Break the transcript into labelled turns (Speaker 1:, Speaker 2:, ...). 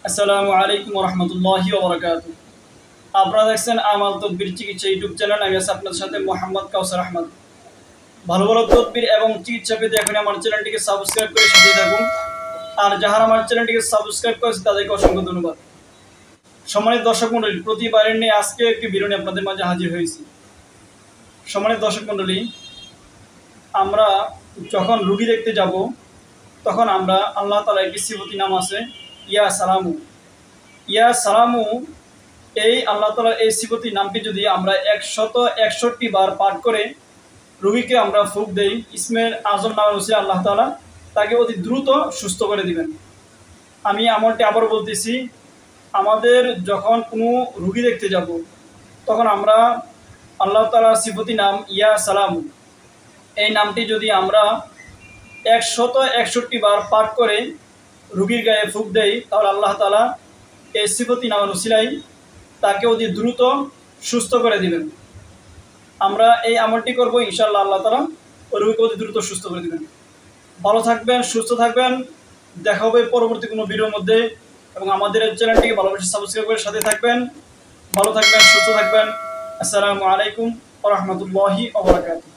Speaker 1: আসসালামু আলাইকুম রহমতুল্লাহি ওবরাকাতু। আপনারা দেখছেন আমাল তদবির চিকিৎসা ইউটিউব চ্যানেল। আমি আছি আপনাদের সাথে মোহাম্মদ কাউসার আহমদ। ভালো ভালো তদবির এবং চিকিৎসা পেতে এখন আমার চ্যানেলটিকে সাবস্ক্রাইব করে সাথে থাকুন। আর যারা আমার চ্যানেলটিকে সাবস্ক্রাইব করেছে তাদেরকে অসংখ্য ধন্যবাদ। সম্মানিত দর্শক মণ্ডলী, প্রতিবারের নিয়ে আজকে একটি ভিডিও নিয়ে আপনাদের মাঝে হাজির হয়েছি। সম্মানিত দর্শক মণ্ডলী, আমরা যখন রুগী দেখতে যাব তখন আমরা আল্লাহ তাআলা একটি সিফতি নাম আছে ইয়া সালামু। ইয়া সালামু, এই আল্লাহ তাআলার এই সিফতি নামটি যদি আমরা 161 বার পাঠ করে রোগীকে আমরা ফুঁক দেই, ইসমের আজম নামের উসিলায় আল্লাহ তাআলা তাকে অতি দ্রুত সুস্থ করে দিবেন। আমি আমলটি আবার বলতেছি, আমাদের যখন কোনো রুগী দেখতে যাব তখন আমরা আল্লাহ তাআলার সিফতি নাম ইয়া সালামু, এই নামটি যদি আমরা 161 বার পাঠ করে রুগীর গায়ে ফুঁক দেই, তাহলে আল্লাহ তাআলা এই সিফতি নামের উসিলায় তাকে অতি দ্রুত সুস্থ করে দিবেন। আমরা এই আমলটি করবো, ইনশাআল্লাহ আল্লাহ তাআলা ওই রোগীকে অতি দ্রুত সুস্থ করে দিবেন। ভালো থাকবেন, সুস্থ থাকবেন। দেখা হবে পরবর্তী কোনো ভিডিওর মধ্যে। এবং আমাদের চ্যানেলটিকে ভালোবেসে সাবস্ক্রাইব করে সাথে থাকবেন। ভালো থাকবেন, সুস্থ থাকবেন। আসসালামু আলাইকুম ওয়া রাহমাতুল্লাহি ওয়া বারাকাতুহু।